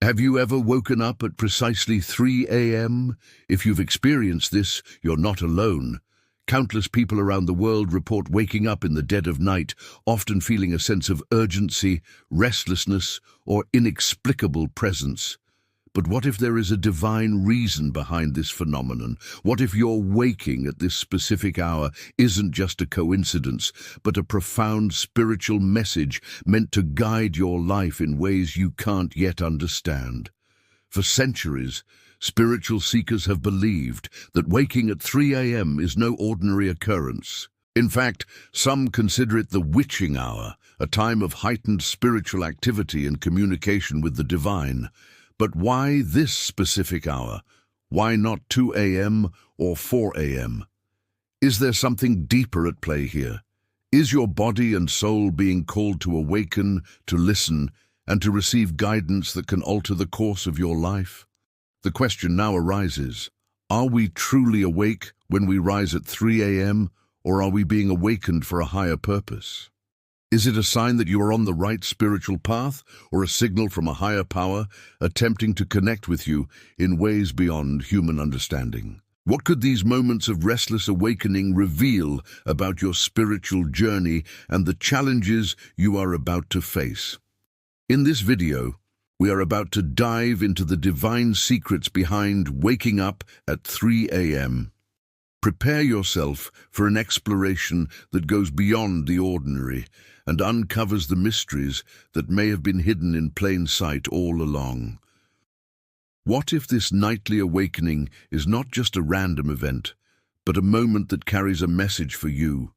Have you ever woken up at precisely 3 a.m.? If you've experienced this, you're not alone. Countless people around the world report waking up in the dead of night, often feeling a sense of urgency, restlessness, or inexplicable presence. But what if there is a divine reason behind this phenomenon? What if your waking at this specific hour isn't just a coincidence, but a profound spiritual message meant to guide your life in ways you can't yet understand? For centuries, spiritual seekers have believed that waking at 3 a.m. is no ordinary occurrence. In fact, some consider it the witching hour, a time of heightened spiritual activity and communication with the divine. But why this specific hour? Why not 2 a.m. or 4 a.m.? Is there something deeper at play here? Is your body and soul being called to awaken, to listen, and to receive guidance that can alter the course of your life? The question now arises, are we truly awake when we rise at 3 a.m., or are we being awakened for a higher purpose? Is it a sign that you are on the right spiritual path, or a signal from a higher power attempting to connect with you in ways beyond human understanding? What could these moments of restless awakening reveal about your spiritual journey and the challenges you are about to face? In this video, we are about to dive into the divine secrets behind waking up at 3 a.m. Prepare yourself for an exploration that goes beyond the ordinary and uncovers the mysteries that may have been hidden in plain sight all along. What if this nightly awakening is not just a random event, but a moment that carries a message for you,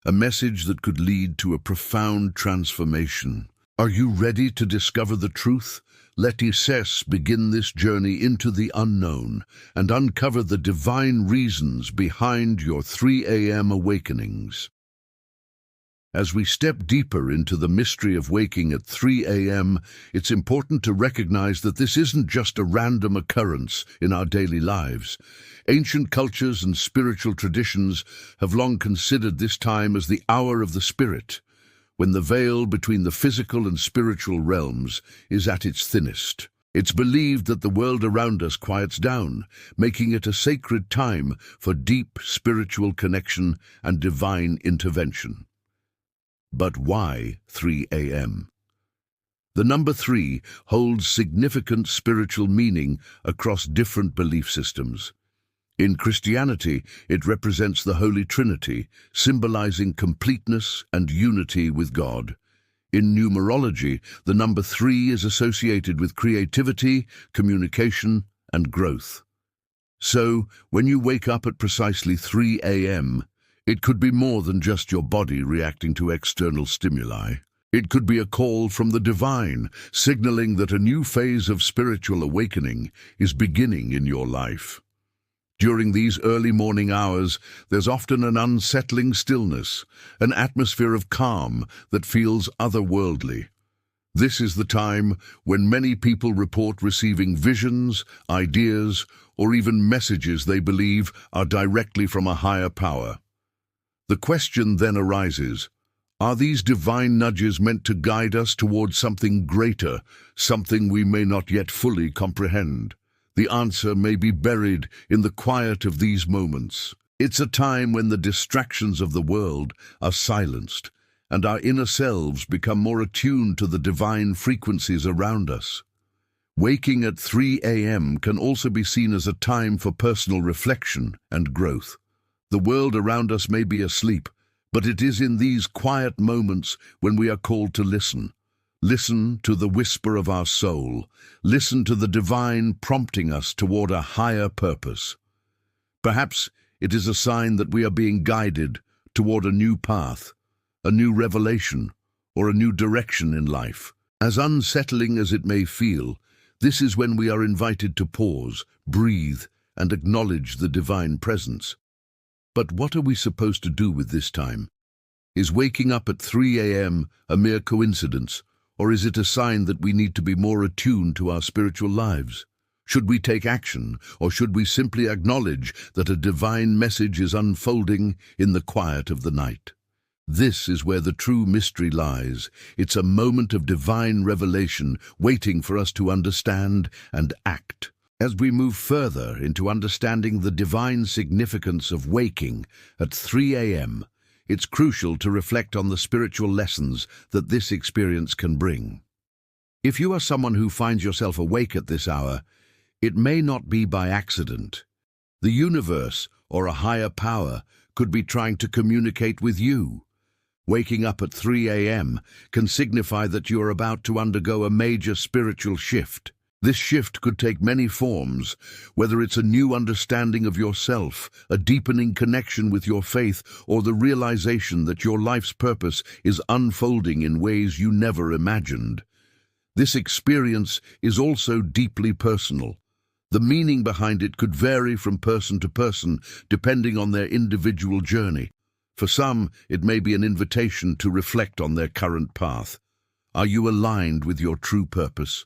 a message that could lead to a profound transformation? Are you ready to discover the truth? Let us begin this journey into the unknown and uncover the divine reasons behind your 3 a.m. awakenings. As we step deeper into the mystery of waking at 3 a.m., it's important to recognize that this isn't just a random occurrence in our daily lives. Ancient cultures and spiritual traditions have long considered this time as the hour of the spirit, when the veil between the physical and spiritual realms is at its thinnest. It's believed that the world around us quiets down, making it a sacred time for deep spiritual connection and divine intervention. But why 3 a.m.? The number 3 holds significant spiritual meaning across different belief systems. In Christianity, it represents the Holy Trinity, symbolizing completeness and unity with God. In numerology, the number 3 is associated with creativity, communication, and growth. So, when you wake up at precisely 3 a.m., it could be more than just your body reacting to external stimuli. It could be a call from the divine, signaling that a new phase of spiritual awakening is beginning in your life. During these early morning hours, there's often an unsettling stillness, an atmosphere of calm that feels otherworldly. This is the time when many people report receiving visions, ideas, or even messages they believe are directly from a higher power. The question then arises, are these divine nudges meant to guide us towards something greater, something we may not yet fully comprehend? The answer may be buried in the quiet of these moments. It's a time when the distractions of the world are silenced, and our inner selves become more attuned to the divine frequencies around us. Waking at 3 a.m. can also be seen as a time for personal reflection and growth. The world around us may be asleep, but it is in these quiet moments when we are called to listen. Listen to the whisper of our soul. Listen to the divine prompting us toward a higher purpose. Perhaps it is a sign that we are being guided toward a new path, a new revelation, or a new direction in life. As unsettling as it may feel, this is when we are invited to pause, breathe, and acknowledge the divine presence. But what are we supposed to do with this time? Is waking up at 3 a.m. a mere coincidence, or is it a sign that we need to be more attuned to our spiritual lives? Should we take action, or should we simply acknowledge that a divine message is unfolding in the quiet of the night? This is where the true mystery lies. It's a moment of divine revelation waiting for us to understand and act. As we move further into understanding the divine significance of waking at 3 a.m., it's crucial to reflect on the spiritual lessons that this experience can bring. If you are someone who finds yourself awake at this hour, it may not be by accident. The universe or a higher power could be trying to communicate with you. Waking up at 3 a.m. can signify that you are about to undergo a major spiritual shift. This shift could take many forms, whether it's a new understanding of yourself, a deepening connection with your faith, or the realization that your life's purpose is unfolding in ways you never imagined. This experience is also deeply personal. The meaning behind it could vary from person to person, depending on their individual journey. For some, it may be an invitation to reflect on their current path. Are you aligned with your true purpose?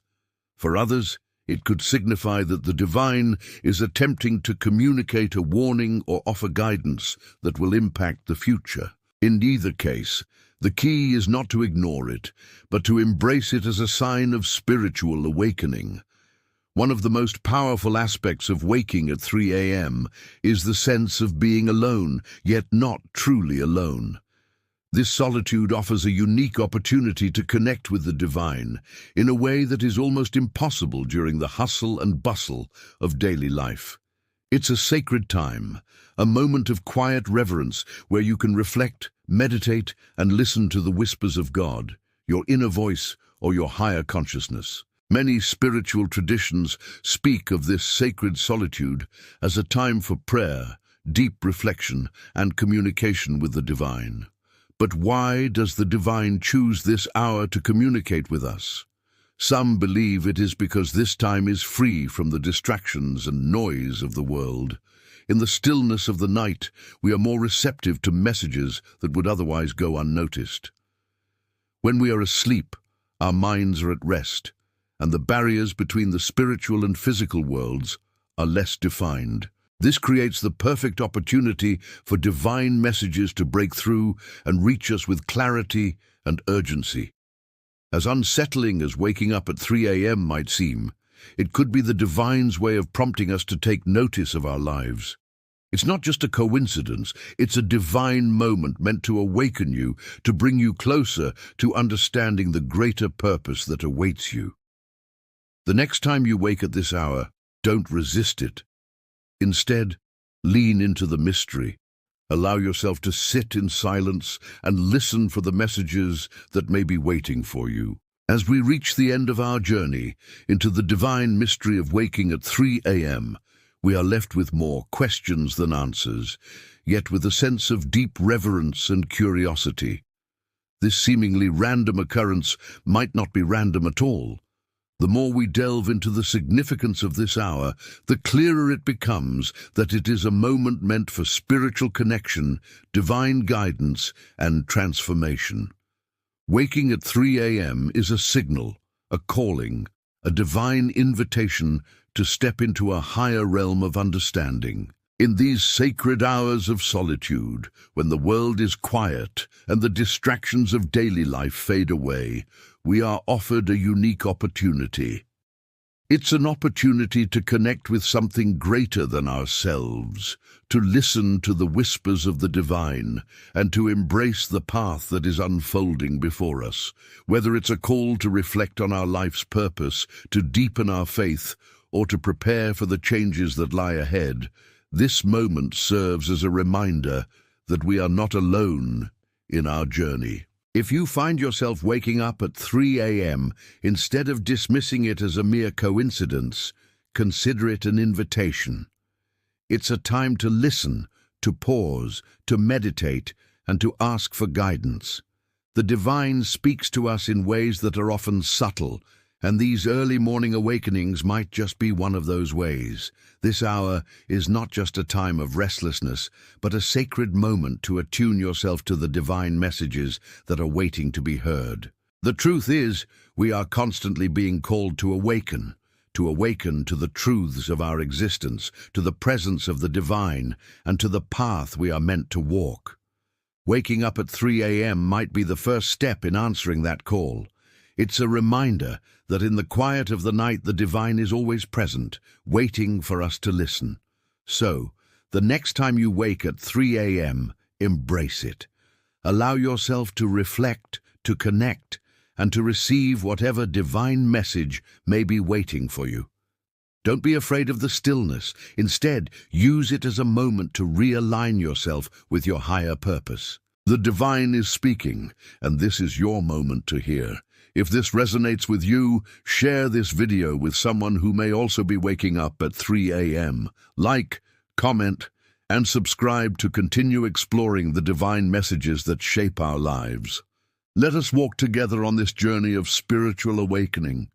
For others, it could signify that the divine is attempting to communicate a warning or offer guidance that will impact the future. In either case, the key is not to ignore it, but to embrace it as a sign of spiritual awakening. One of the most powerful aspects of waking at 3 a.m. is the sense of being alone, yet not truly alone. This solitude offers a unique opportunity to connect with the divine in a way that is almost impossible during the hustle and bustle of daily life. It's a sacred time, a moment of quiet reverence where you can reflect, meditate, and listen to the whispers of God, your inner voice, or your higher consciousness. Many spiritual traditions speak of this sacred solitude as a time for prayer, deep reflection, and communication with the divine. But why does the divine choose this hour to communicate with us? Some believe it is because this time is free from the distractions and noise of the world. In the stillness of the night, we are more receptive to messages that would otherwise go unnoticed. When we are asleep, our minds are at rest, and the barriers between the spiritual and physical worlds are less defined. This creates the perfect opportunity for divine messages to break through and reach us with clarity and urgency. As unsettling as waking up at 3 a.m. might seem, it could be the divine's way of prompting us to take notice of our lives. It's not just a coincidence, it's a divine moment meant to awaken you, to bring you closer to understanding the greater purpose that awaits you. The next time you wake at this hour, don't resist it. Instead, lean into the mystery. Allow yourself to sit in silence and listen for the messages that may be waiting for you. As we reach the end of our journey into the divine mystery of waking at 3 a.m., we are left with more questions than answers, yet with a sense of deep reverence and curiosity. This seemingly random occurrence might not be random at all. The more we delve into the significance of this hour, the clearer it becomes that it is a moment meant for spiritual connection, divine guidance, and transformation. Waking at 3 a.m. is a signal, a calling, a divine invitation to step into a higher realm of understanding. In these sacred hours of solitude, when the world is quiet and the distractions of daily life fade away, we are offered a unique opportunity. It's an opportunity to connect with something greater than ourselves, to listen to the whispers of the divine, and to embrace the path that is unfolding before us. Whether it's a call to reflect on our life's purpose, to deepen our faith, or to prepare for the changes that lie ahead, this moment serves as a reminder that we are not alone in our journey. If you find yourself waking up at 3 a.m., instead of dismissing it as a mere coincidence, consider it an invitation. It's a time to listen, to pause, to meditate, and to ask for guidance. The divine speaks to us in ways that are often subtle, and these early morning awakenings might just be one of those ways. This hour is not just a time of restlessness, but a sacred moment to attune yourself to the divine messages that are waiting to be heard. The truth is, we are constantly being called to awaken to the truths of our existence, to the presence of the divine, and to the path we are meant to walk. Waking up at 3 a.m. might be the first step in answering that call. It's a reminder that in the quiet of the night the divine is always present, waiting for us to listen. So, the next time you wake at 3 a.m., embrace it. Allow yourself to reflect, to connect, and to receive whatever divine message may be waiting for you. Don't be afraid of the stillness. Instead, use it as a moment to realign yourself with your higher purpose. The divine is speaking, and this is your moment to hear. If this resonates with you, share this video with someone who may also be waking up at 3 a.m. Like, comment, and subscribe to continue exploring the divine messages that shape our lives. Let us walk together on this journey of spiritual awakening.